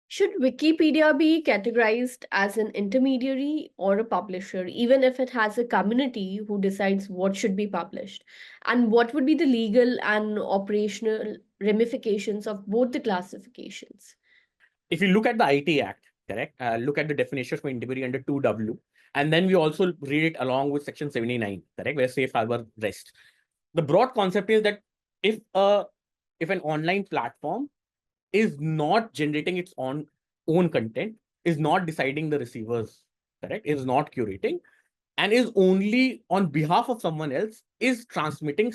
Should Wikipedia be categorized as an intermediary or a publisher, even if it has a community who decides what should be published? And what would be the legal and operational ramifications of both the classifications? If you look at the IT Act, correct, look at the definition for intermediary under 2W, and then we also read it along with section 79, correct, where safe harbor rests. The broad concept is that if an online platform is not generating its own content, is not deciding the receivers, correct, is not curating, and is only on behalf of someone else, is transmitting,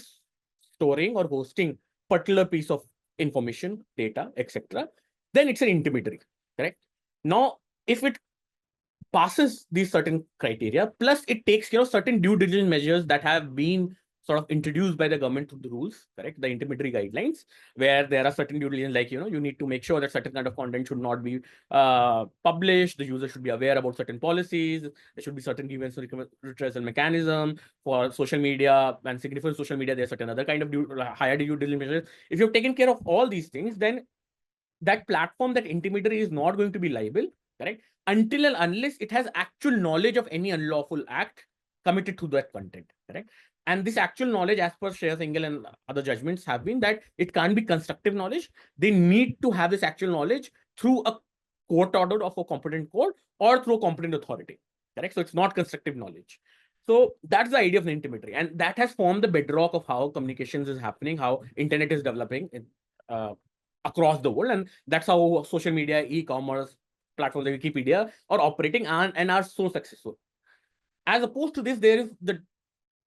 storing, or hosting particular piece of information, data, etc., then it's an intermediary, correct? Now, if it passes these certain criteria, plus it takes care of certain due diligence measures that have been sort of introduced by the government through the rules, correct? The intermediary guidelines, where there are certain due diligence, like, you need to make sure that certain kind of content should not be published. The user should be aware about certain policies. There should be certain grievance redressal mechanism for social media and significant social media. There's certain other kind of higher due diligence measures. If you've taken care of all these things, then that platform, that intermediary, is not going to be liable, correct, until and unless it has actual knowledge of any unlawful act committed to that content, correct? And this actual knowledge, as per Shreyas Engel and other judgments, have been that it can't be constructive knowledge. They need to have this actual knowledge through a court order of a competent court or through a competent authority, correct? So it's not constructive knowledge. So that's the idea of an intermediary, and that has formed the bedrock of how communications is happening, how internet is developing across the world, and that's how social media, e-commerce platforms like Wikipedia are operating and are so successful. As opposed to this, there is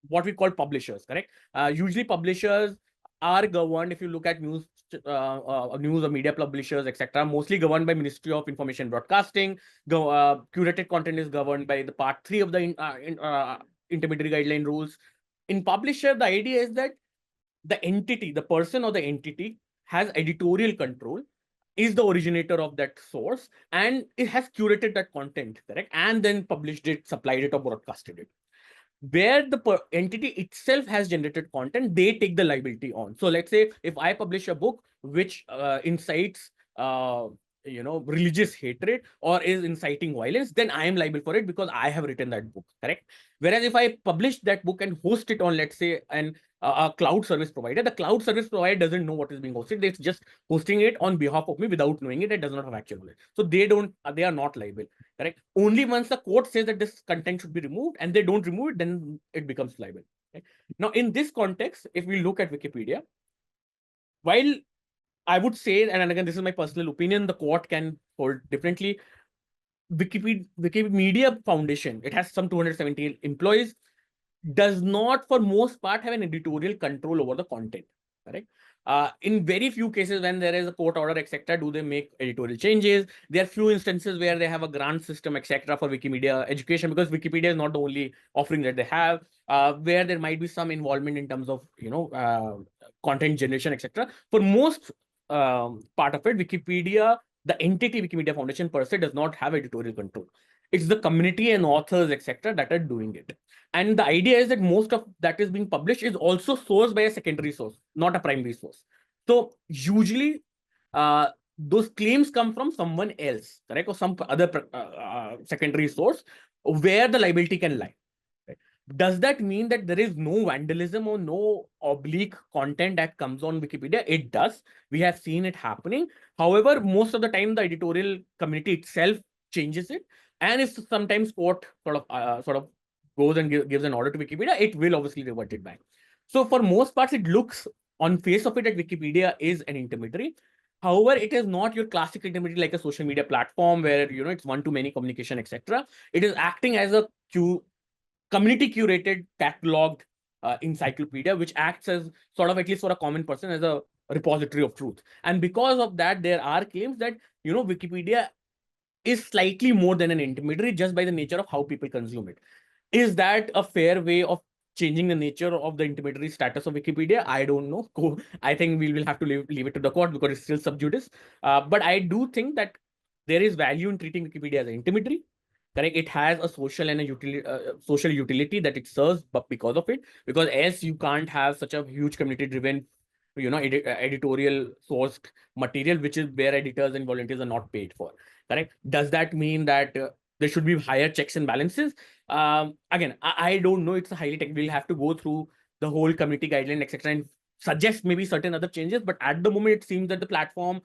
what we call publishers, correct? Usually publishers are governed, if you look at news or media publishers, etc., mostly governed by Ministry of Information Broadcasting. Curated content is governed by the Part 3 of the intermediary guideline rules. In publisher, the idea is that the entity, the person or the entity, has editorial control, is the originator of that source, and it has curated that content, correct, and then published it, supplied it, or broadcasted it. Where the entity itself has generated content, they take the liability on. So let's say if I publish a book which incites religious hatred or is inciting violence, then I am liable for it because I have written that book, correct? Whereas if I publish that book and host it on, let's say, a cloud service provider, the cloud service provider doesn't know what is being hosted. It's just hosting it on behalf of me without knowing it. It does not have actual knowledge. So they are not liable, correct? Only once the court says that this content should be removed and they don't remove it, then it becomes liable. Okay? Now, in this context, if we look at Wikipedia, while I would say, and again, this is my personal opinion, the court can hold differently. Wikimedia Foundation, it has some 278 employees, does not, for most part, have an editorial control over the content, correct? In very few cases, when there is a court order, etc., do they make editorial changes. There are few instances where they have a grant system, etc., for Wikimedia education, because Wikipedia is not the only offering that they have, where there might be some involvement in terms of content generation, etc. For most part of it, Wikipedia, the entity Wikimedia Foundation per se, does not have editorial control. It's the community and authors, etc., that are doing it. And the idea is that most of that is being published is also sourced by a secondary source, not a primary source. So usually those claims come from someone else, correct, or some other secondary source where the liability can lie. Right? Does that mean that there is no vandalism or no oblique content that comes on Wikipedia? It does. We have seen it happening. However, most of the time, the editorial community itself changes it. And if sometimes court sort of goes and gives an order to Wikipedia, it will obviously revert it back. So for most parts, it looks on face of it that Wikipedia is an intermediary. However, it is not your classic intermediary like a social media platform where it's one-to-many communication, etc. It is acting as a community curated, cataloged encyclopedia, which acts as sort of, at least for a common person, as a repository of truth. And because of that, there are claims that Wikipedia is slightly more than an intermediary just by the nature of how people consume it. Is that a fair way of changing the nature of the intermediary status of Wikipedia? I don't know. I think we will have to leave it to the court because it's still sub judice. But I do think that there is value in treating Wikipedia as an intermediary. Correct. It has a social and a social utility that it serves, but because of it, because else you can't have such a huge community-driven editorial sourced material, which is where editors and volunteers are not paid for. Correct? Does that mean that there should be higher checks and balances? Again, I don't know. It's a highly tech. We'll have to go through the whole community guideline, etc., and suggest maybe certain other changes. But at the moment, it seems that the platform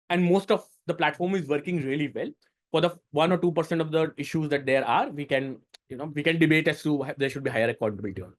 and most of the platform is working really well. For the 1 or 2% of the issues that there are, we can debate as to there should be higher accountability on.